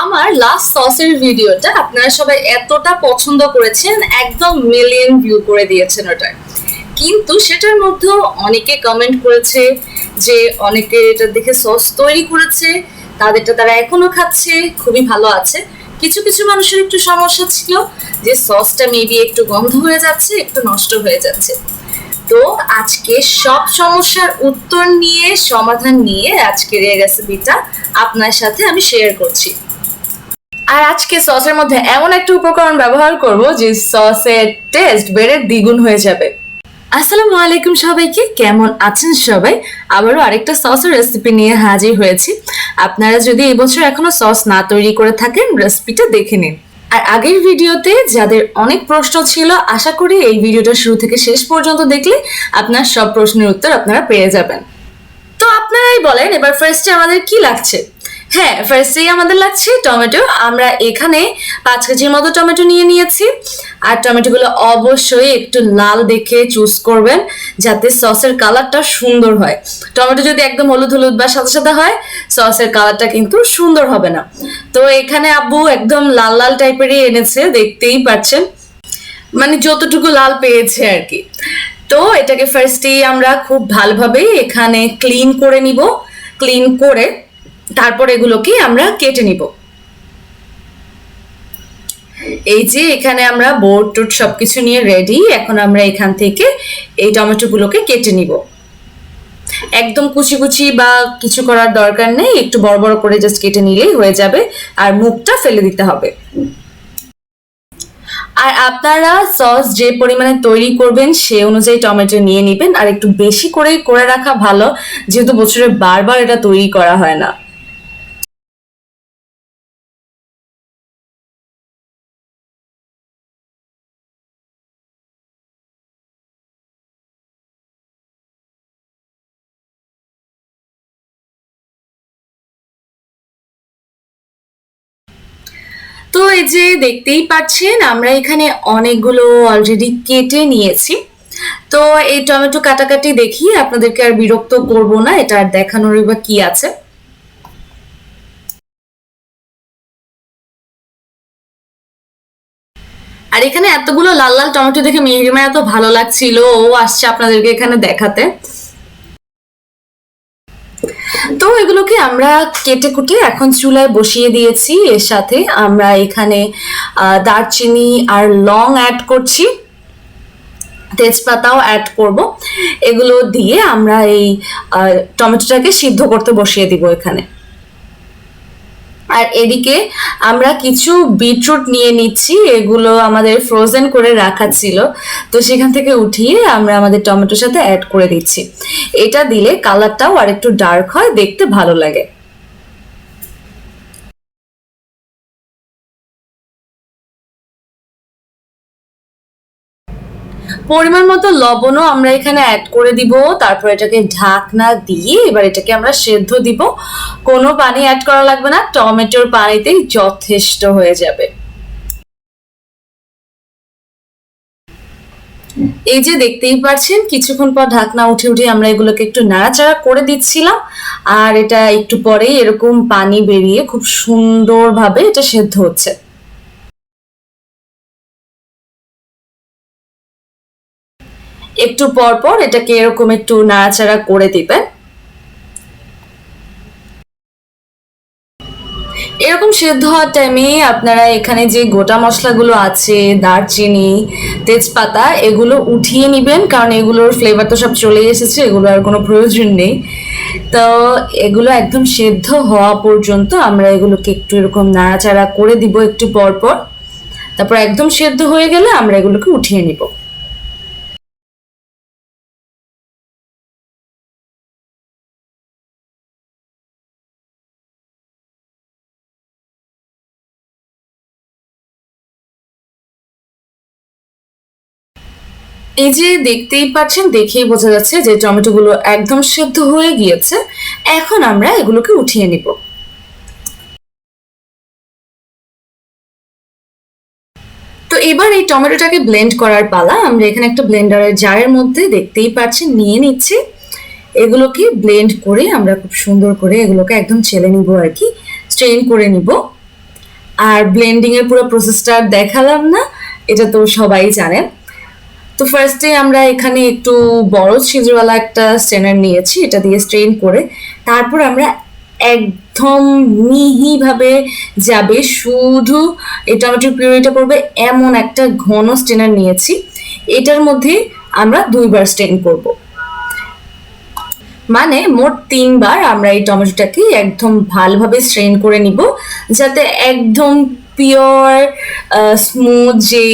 আমার লাস্ট সসের ভিডিওটা আপনারা সবাই এতটা পছন্দ করেছেন, একদম মিলিয়ন ভিউ করে দিয়েছেন ওটা। কিন্তু সেটার মধ্যেও অনেকে কমেন্ট করেছে যে অনেকে এটা দেখে সস তৈরি করেছে, তাদেরটা তারা এখনো খাচ্ছে, খুবই ভালো আছে। কিছু কিছু মানুষের একটু সমস্যা ছিল যে সসটা মেবি একটু গন্ধ হয়ে যাচ্ছে, একটু নষ্ট হয়ে যাচ্ছে। তো আজকে সব সমস্যার উত্তর নিয়ে, সমাধান নিয়ে আজকের এই রেসিপিটা আপনার সাথে আমি শেয়ার করছি। আর আজকে সসের মধ্যে এমন একটা উপকরণ ব্যবহার করব যে সসের টেস্ট বেড়ে দ্বিগুণ হয়ে যাবে। আসসালামু আলাইকুম সবাইকে, কেমন আছেন সবাই? আবারও আরেকটা সসের রেসিপি নিয়ে হাজির হয়েছি। আপনারা যদি এবছর এখনো সস না তৈরি করে থাকেন, রেসিপিটা দেখে নিন। আর আগের ভিডিওতে যাদের অনেক প্রশ্ন ছিল, আশা করি এই ভিডিওটা শুরু থেকে শেষ পর্যন্ত দেখলে আপনার সব প্রশ্নের উত্তর আপনারা পেয়ে যাবেন। তো আপনারাই বলেন এবার ফার্স্টে আমাদের কি লাগছে? হ্যাঁ, ফার্স্টেই আমাদের লাগছে টমেটো। আমরা এখানে 5 কেজির মতো টমেটো নিয়ে নিয়েছি। আর টমেটোগুলো অবশ্যই একটু লাল দেখে চুজ করবেন, যাতে সসের কালারটা সুন্দর হয়। টমেটো যদি একদম হলুদ হলুদ বা সাদা সাদা হয়, সসের কালারটা কিন্তু সুন্দর হবে না। তো এখানে আব্বু একদম লাল লাল টাইপেরই এনেছে, দেখতেই পাচ্ছেন, মানে যতটুকু লাল পেয়েছে আর কি। তো এটাকে ফার্স্টেই আমরা খুব ভালোভাবে এখানে ক্লিন করে নিব। ক্লিন করে তারপর এগুলোকে আমরা কেটে নিব। এই যে এখানে আমরা বোর্ড টুট সবকিছু নিয়ে রেডি। এখন আমরা এখান থেকে এই টমেটোগুলোকে কেটে নিব। একদম কুচি কুচি বা কিছু করার দরকার নেই, একটু বড় বড় করে জাস্ট কেটে নিলেই হয়ে যাবে। আর মুখটা ফেলে দিতে হবে। আর আপনারা সস যে পরিমাণে তৈরি করবেন সে অনুযায়ী টমেটো নিয়ে নেবেন। আর একটু বেশি করেই করে রাখা ভালো, যেহেতু বছরে বারবার এটা তৈরি করা হয় না। তো এই যে দেখতেই পাচ্ছেন, আমরা এখানে অনেকগুলো অলরেডি কেটে নিয়েছি। তো এই টমেটো কাটাকাটি দেখি আপনাদেরকে আর বিরক্ত করব না, এটা আর দেখানোর বা কি আছে। আর এখানে এতগুলো লাল লাল টমেটো দেখে মেহেরিমা এত ভালো লাগছিল, ও আসছে আপনাদেরকে এখানে দেখাতে। তো এগুলোকে আমরা কেটে কুটে এখন চুলায় বসিয়ে দিয়েছি। এর সাথে আমরা এখানে দারচিনি আর লং অ্যাড করছি, তেজপাতাও অ্যাড করব। এগুলো দিয়ে আমরা এই টমেটোটাকে সিদ্ধ করতে বসিয়ে দিব এখানে। আর এদিকে আমরা কিছু বিটরুট নিয়ে নিচ্ছি, এগুলো আমাদের ফ্রোজেন করে রাখা ছিল, তো সেখান থেকে উঠিয়ে আমরা আমাদের টমেটোর সাথে অ্যাড করে দিচ্ছি। এটা দিলে কালারটাও আর একটু ডার্ক হয়, দেখতে ভালো লাগে। পরিমাণ মতো লবণও আমরা এখানে অ্যাড করে দিব। তারপর এটাকে ঢাকনা দিয়ে এবার এটাকে আমরা সেদ্ধ দিব। কোনো পানি অ্যাড করা লাগবে না, টমেটোর পানিতেই যথেষ্ট হয়ে যাবে। এই যে দেখতেই পাচ্ছেন, কিছুক্ষণ পর ঢাকনা উঠে উঠে আমরা এগুলোকে একটু নাড়াচাড়া করে দিচ্ছিলাম। আর এটা একটু পরেই এরকম পানি বেরিয়ে খুব সুন্দরভাবে এটা সেদ্ধ হচ্ছে। একটু পর পর এটাকে এরকম একটু নাড়াচাড়া করে দিবেন। এরকম সেদ্ধ হওয়ার টাইমে আপনারা এখানে যে গোটা মশলাগুলো আছে, দারচিনি, তেজপাতা, এগুলো উঠিয়ে নেবেন, কারণ এগুলোর ফ্লেভার তো সব চলে এসেছে, এগুলো আর কোনো প্রয়োজন নেই। তো এগুলো একদম সেদ্ধ হওয়া পর্যন্ত আমরা এগুলোকে একটু এরকম নাড়াচাড়া করে দিব একটু পর পর। তারপর একদম সেদ্ধ হয়ে গেলে আমরা এগুলোকে উঠিয়ে নিব। এই যে দেখতেই পাচ্ছেন, দেখেই বোঝা যাচ্ছে যে টমেটোগুলো একদম সেদ্ধ হয়ে গিয়েছে। এখন আমরা এগুলোকে উঠিয়ে নিব। তো এবার এই টমেটোটাকে ব্লেন্ড করার পালা। আমরা এখানে একটা ব্লেন্ডারের জারের মধ্যে দেখতেই পাচ্ছেন নিয়ে নিচ্ছি। এগুলোকে ব্লেন্ড করে আমরা খুব সুন্দর করে এগুলোকে একদম ছেলে নিব আর কি, স্ট্রেন করে নিব। আর ব্লেন্ডিং এর পুরো প্রসেসটা দেখালাম না, এটা তো সবাই জানেন। তো ফার্স্টে আমরা এখানে একটু বড় ছিদ্রওয়ালা একটা স্ট্রেনার নিয়েছি, এটা দিয়ে স্ট্রেন করে তারপর আমরা একদম মিহিভাবে যাবে শুধু এই টমেটোর পিউরিটা পড়বে এমন একটা ঘন স্ট্রেনার নিয়েছি। এটার মধ্যে আমরা 2বার স্ট্রেন করব, মানে মোট 3বার আমরা এই টমেটোটাকে একদম ভালোভাবে স্ট্রেন করে নিব, যাতে একদম পিওর স্মুথ যে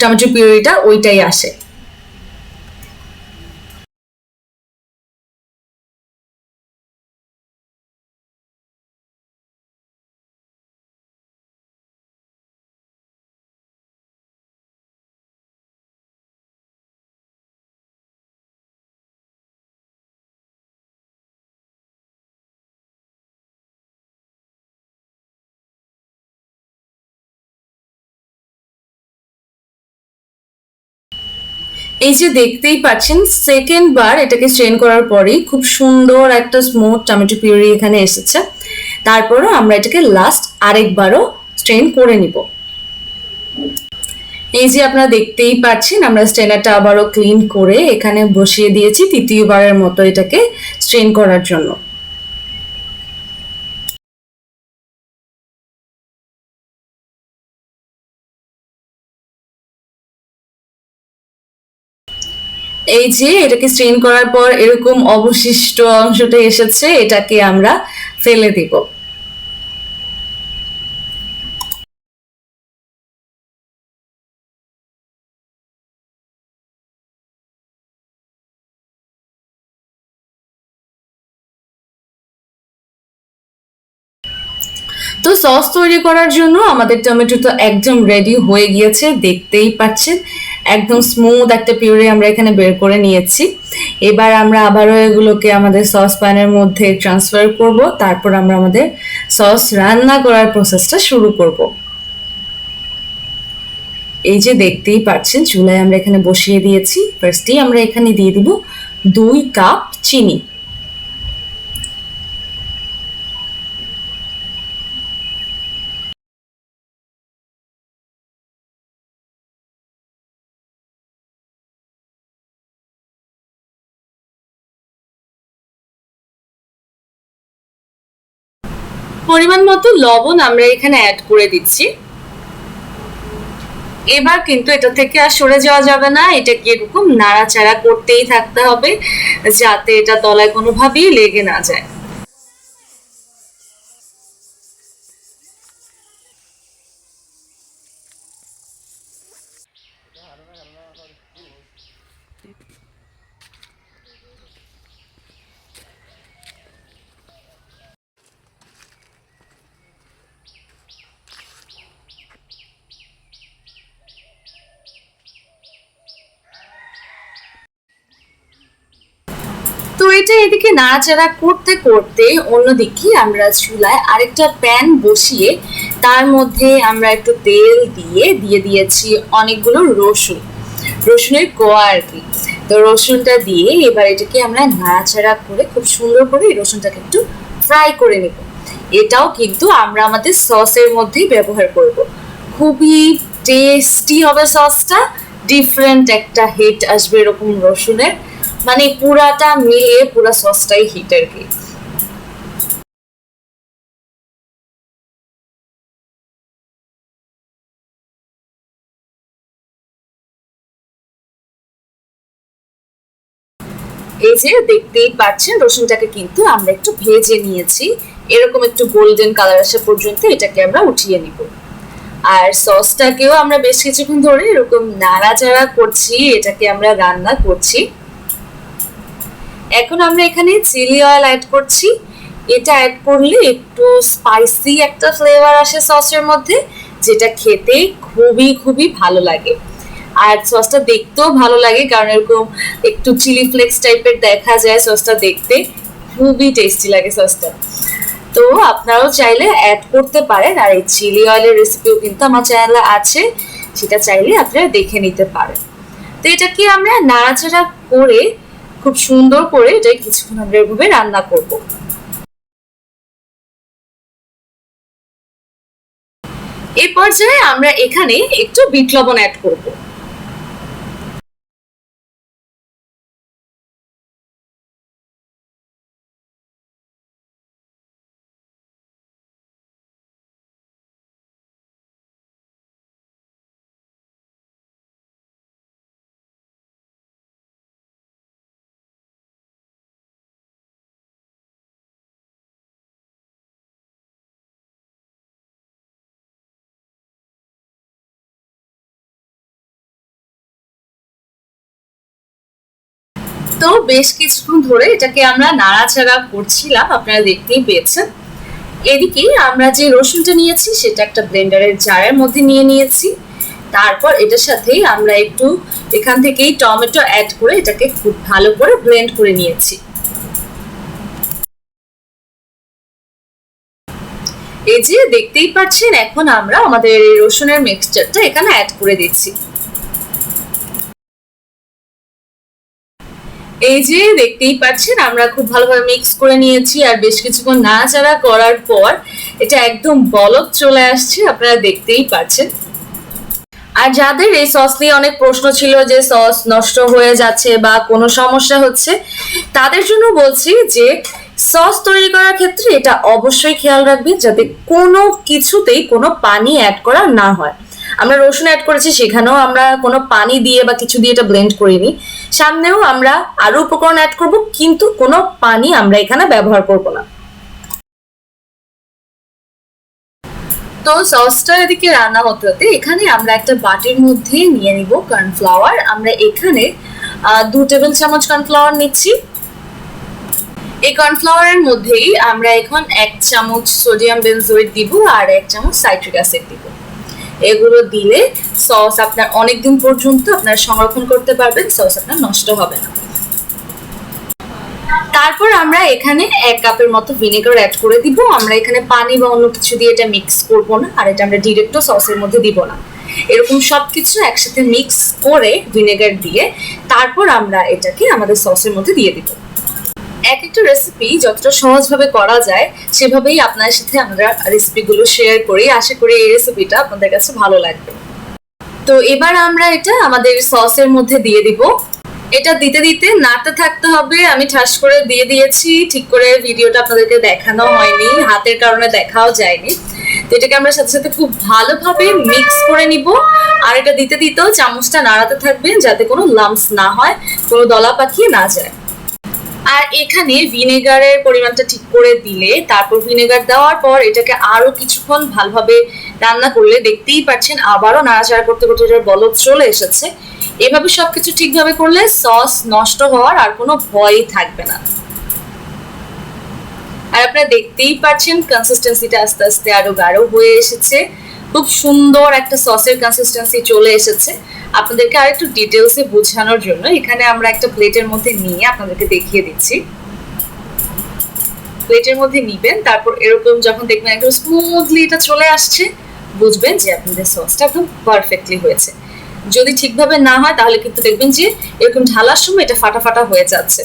টমেটো পিউরিটা ওইটাই আসে। এই যে দেখতেই পাচ্ছেন, সেকেন্ড বার এটাকে স্ট্রেন করার পরেই খুব সুন্দর একটা স্মুথ টমেটো পিউরি এখানে এসেছে। তারপরও আমরা এটাকে লাস্ট আরেকবারও স্ট্রেন করে নিব। এই যে আপনারা দেখতেই পাচ্ছেন, আমরা স্ট্রেনারটা আবারও ক্লিন করে এখানে বসিয়ে দিয়েছি তৃতীয়বারের মতো এটাকে স্ট্রেন করার জন্য। এই যে এটাকে স্ট্রেন করার পর এরকম অবশিষ্ট অংশটা এসেছে, এটাকে আমরা ফেলে দিব। তো সস তৈরি করার জন্য আমাদের টমেটো তো একদম রেডি হয়ে গিয়েছে, দেখতেই পাচ্ছেন একদম স্মুথ একটা পিউরি আমরা এখানে বের করে নিয়েছি। এবার আমরা আবারও এগুলোকে আমাদের সস প্যানের মধ্যে ট্রান্সফার করব, তারপর আমরা আমাদের সস রান্না করার প্রসেসটা শুরু করব। এই যে দেখতেই পাচ্ছেন, চুলায় আমরা এখানে বসিয়ে দিয়েছি। ফার্স্টেই আমরা এখানে দিয়ে দিব 2 কাপ চিনি। পরিমাণ মতো লবণ আমরা এখানে অ্যাড করে দিচ্ছি। এবার কিন্তু এটা থেকে আর সরে যাওয়া যাবে না, এটাকে এরকম নাড়াচাড়া করতেই থাকতে হবে যাতে এটা তলায় কোনোভাবেই লেগে না যায়। তো এটা এদিকে নাড়াচাড়া করতে করতে অন্যদিকে আমরা চুলায় আরেকটা প্যান বসিয়ে তার মধ্যে আমরা একটু তেল দিয়ে দিয়েছি অনেকগুলো রসুনের কোয়া আর কি। তো রসুনটা দিয়ে এবার এটাকে আমরা নাড়াচাড়া করে খুব সুন্দর করে এই রসুনটাকে একটু ফ্রাই করে নেব। এটাও কিন্তু আমরা আমাদের সসের মধ্যেই ব্যবহার করব। খুবই টেস্টি হবে সসটা, ডিফারেন্ট একটা হিট আসবে এরকম রসুনের, মানে পুরাটা মিলিয়ে পুরা সসটাই হিট আর কি। এই যে দেখতেই পাচ্ছেন, রসুনটাকে কিন্তু আমরা একটু ভেজে নিয়েছি, এরকম একটু গোল্ডেন কালার আসা পর্যন্ত এটাকে আমরা উঠিয়ে নিব। আর সসটাকেও আমরা বেশ কিছুক্ষণ ধরে এরকম নাড়াচাড়া করছি, এটাকে আমরা রান্না করছি। এখন আমরা এখানে চিলি অয়েল অ্যাড করছি। এটা অ্যাড করলে একটু স্পাইসি একটা ফ্লেভার আসে সসের মধ্যে, যেটা খেতে খুবই খুবই ভালো লাগে। আর সসটা দেখতেও ভালো লাগে, কারণ এরকম একটু চিলি ফ্লেক্স টাইপের দেখা যায় সসটা দেখতে, খুবই টেস্টি লাগে সসটা। তো আপনারাও চাইলে অ্যাড করতে পারেন। আর এই চিলি অয়েলের রেসিপিও কিন্তু আমার চ্যানেলে আছে, সেটা চাইলে আপনারা দেখে নিতে পারেন। তো এটাকে আমরা নাড়াচাড়া করে খুব সুন্দর করে এটা কিছুক্ষণ আমরা এভাবে রান্না করব। এই পর্যায়ে আমরা এখানে একটু বিট লবণ অ্যাড করব। তো বেশ কিছুক্ষণ ধরে এটাকে আমরা নাড়াচাড়া করছিলাম, আপনারা দেখতেই পেয়েছেন। এদিকে আমরা যে রসুনটা নিয়েছি সেটা একটা ব্লেন্ডারের জারের মধ্যে নিয়ে নিয়েছি। তারপর এটার সাথে আমরা একটু এখান থেকেই টমেটো অ্যাড করে এটাকে খুব ভালো করে ব্লেন্ড করে নিয়েছি। এই যে দেখতেই পাচ্ছেন, এখন আমরা আমাদের রসুনের মিক্সচারটা এখানে অ্যাড করে দিচ্ছি। এই যে দেখতেই পাচ্ছেন, আমরা খুব ভালোভাবে মিক্স করে নিয়েছি আর বেশ কিছুক্ষণ নাড়াচাড়া করার পর এটা একদম বলক চলে আসছে, আপনারা দেখতেই পাচ্ছেন। আর যাদের এই সস নিয়ে অনেক প্রশ্ন ছিল যে সস নষ্ট হয়ে যাচ্ছে বা কোনো সমস্যা হচ্ছে, তাদের জন্য বলছি যে সস তৈরি করার ক্ষেত্রে এটা অবশ্যই খেয়াল রাখবেন যাতে কোনো কিছুতেই কোনো পানি অ্যাড করা না হয়। আমরা রসুন অ্যাড করেছি, সেখানেও আমরা কোনো পানি দিয়ে বা কিছু দিয়ে এটা ব্লেন্ড করিনি। সামনেও আমরা আরো উপকরণ অ্যাড করব, কিন্তু কোনো পানি আমরা এখানে ব্যবহার করব না। তো সসটা এদিকে রান্না হতে হতে এখানে আমরা একটা বাটির মধ্যে নিয়ে নিব কর্নফ্লাওয়ার। আমরা এখানে 2 টেবিল চামচ কর্নফ্লাওয়ার নিচ্ছি। এই কর্নফ্লাওয়ারের মধ্যেই আমরা এখন 1 চামচ সোডিয়াম বেনজোয়েট দিব আর 1 চামচ সাইট্রিক অ্যাসিড দিব। এগুলো দিলে সস আপনার অনেকদিন পর্যন্ত আপনারা সংরক্ষণ করতে পারবেন, সস আপনার নষ্ট হবে না। তারপর আমরা এখানে 1 কাপের মতো ভিনেগার অ্যাড করে দিব। আমরা এখানে পানি বা অন্য কিছু দিয়ে এটা মিক্স করব না, আর এটা আমরা ডিরেক্টও সসের মধ্যে দিব না। এরকম সবকিছু একসাথে মিক্স করে ভিনেগার দিয়ে তারপর আমরা এটাকে আমাদের সসের মধ্যে দিয়ে দিব। এক একটা রেসিপি যতটা সহজভাবে করা যায় সেভাবেই আপনার সাথে আমরা রেসিপিগুলো শেয়ার করি। আশা করি এই রেসিপিটা আপনাদের কাছে ভালো লাগবে। তো এবার আমরা এটা আমাদের সসের মধ্যে দিয়ে দিব। এটা দিতে দিতে নাড়তে থাকতে হবে। আমি ঠাস করে দিয়ে দিয়েছি, ঠিক করে ভিডিওটা আপনাদেরকে দেখানো হয়নি, হাতের কারণে দেখাও যায়নি। তো এটাকে আমরা সাথে সাথে খুব ভালোভাবে মিক্স করে নিব। আর এটা দিতে দিতেও চামচটা নাড়াতে থাকবেন যাতে কোনো লাম্পস না হয়, কোনো দলা পাকিয়ে না যায়। আর এখানে ভিনেগারের পরিমাণটা ঠিক করে দিলে তারপর ভিনেগার দেওয়ার পর এটাকে আরো কিছুক্ষণ ভালোভাবে রান্না করলে দেখতেই পাচ্ছেন আবারও নাড়াচাড়া করতে করতে এটার বলক চলে এসেছে। এভাবে সবকিছু ঠিকভাবে করলে সস নষ্ট হওয়ার আর কোনো ভয়ই থাকবে না। আর আপনারা দেখতেই পাচ্ছেন কনসিস্টেন্সিটা আস্তে আস্তে আরো গাঢ় হয়ে এসেছে। খুব সুন্দর একটা সসের কনসিস্টেন্সি চলে এসেছে। আপনাদেরকে আর একটু ডিটেলসে বোঝানোর জন্য এখানে আমরা একটা প্লেটের মধ্যে নিয়ে আপনাদেরকে দেখিয়ে দিচ্ছি। প্লেটের মধ্যে নিবেন, তারপর এরকম যখন দেখবেন একদম স্মুথলি এটা চলে আসছে, বুঝবেন যে আপনাদের সসটা একদম পারফেক্টলি হয়েছে। যদি ঠিকভাবে না হয় তাহলে কিন্তু দেখবেন যে এরকম ঢালার সময় এটা ফাটা ফাটা হয়ে যাচ্ছে।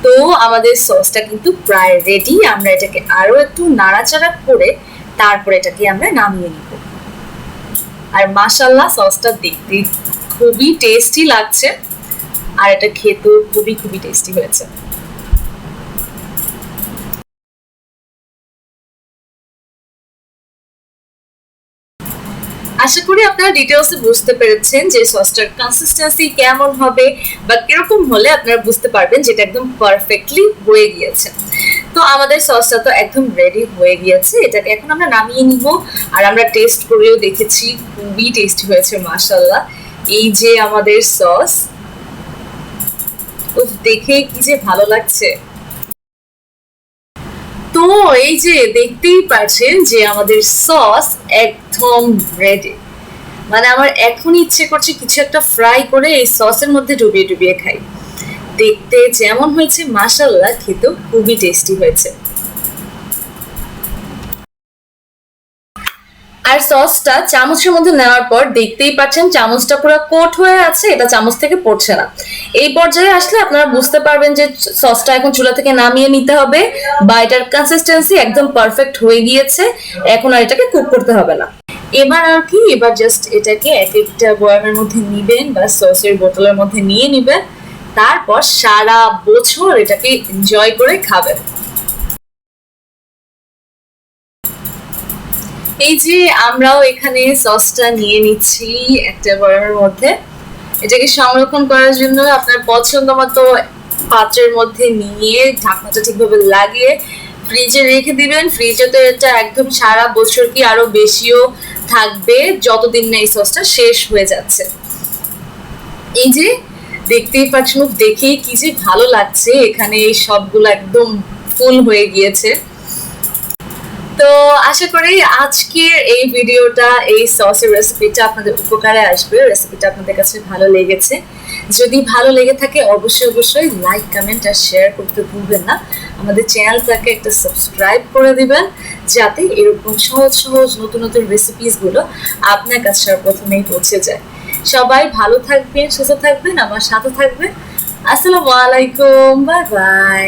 তো আমাদের সসটা কিন্তু প্রায় রেডি। আমরা এটাকে আরো একটু নাড়াচাড়া করে তারপর এটাকে আমরা নামিয়ে নিব। আর মাশাআল্লাহ সসটা দেখতে খুবই টেস্টি লাগছে আর এটা খেতেও খুবই খুবই টেস্টি হয়েছে। আশা করি আপনারা ডিটেইলসে বুঝতে পেরেছেন যে সসটার কনসিস্টেন্সি কেমন হবে বা কিরকম হলে আপনারা বুঝতে পারবেন যেটা একদম পারফেক্টলি হয়ে গিয়েছে। তো আমাদের সসটা তো একদম রেডি হয়ে গিয়েছে, এটাকে এখন আমরা নামিয়ে নিব। আর আমরা টেস্ট করেও দেখেছি, খুবই টেস্টি হয়েছে মাশাআল্লাহ। এই যে আমাদের সস, দেখে কি যে ভালো লাগছে। তো এই যে দেখতেই পাচ্ছেন যে আমাদের সস একদম রেডি। মানে আমার এখন ইচ্ছে করছে কিছু একটা ফ্রাই করে এই সসের মধ্যে ডুবিয়ে ডুবিয়ে খাই। দেখতে যেমন হয়েছে মাশাআল্লাহ, খেতেও খুবই টেস্টি হয়েছে। আর সসটা চামচের মধ্যে নেওয়ার পর দেখতেই পাচ্ছেন চামচটা পুরো কোট হয়ে আছে, এটা চামচ থেকে পড়ছে না। এই পর্যায়ে আসলে আপনারা বুঝতে পারবেন যে সসটা এখন চুলা থেকে নামিয়ে নিতে হবে বা এটার কনসিস্টেন্সি একদম পারফেক্ট হয়ে গিয়েছে, এখন আর এটাকে কুক করতে হবে না। এবার আর কি, এবার জাস্ট এটাকে এক একটা বয়ামের মধ্যে নিবেন বা সসের বোতলের মধ্যে নিয়ে নিবেন, তারপর সারা বছর এটাকে এনজয় করে খাবেন। এই যে আমরাও এখানে সসটা নিয়ে নিচ্ছি একটা বয়ামের মধ্যে। এটাকে সংরক্ষণ করার জন্য আপনার পছন্দ মতো পাত্রের মধ্যে নিয়ে ঢাকনাটা ঠিকভাবে লাগিয়ে ফ্রিজে রেখে দিবেন। ফ্রিজে তো এটা একদম সারা বছর কি আরো বেশিও থাকবে, যতদিন না এই সসটা শেষ হয়ে যাচ্ছে। এই যে দেখতেই পাচ্ছেন, দেখেই কি যে ভালো লাগছে, এখানে এই সবগুলো একদম ফুল হয়ে গিয়েছে। তো আশা করি আজকের এই ভিডিওটা, এই সসের রেসিপিটা আপনাদের উপকারে আসবে, রেসিপিটা আপনাদের কাছে ভালো লেগেছে। যদি ভালো লেগে থাকে অবশ্যই অবশ্যই লাইক, কমেন্ট আর শেয়ার করতে ভুলবেন না। আমাদের চ্যানেলটাকে একটা সাবস্ক্রাইব করে দিবেন, যাতে এরকম সহজ সহজ নতুন নতুন রেসিপিসগুলো আপনার কাছে প্রথমেই পৌঁছে যায়। সবাই ভালো থাকবেন, সুস্থ থাকবেন, আমার সাথে থাকবেন। আসসালামু আলাইকুম, বাই বাই।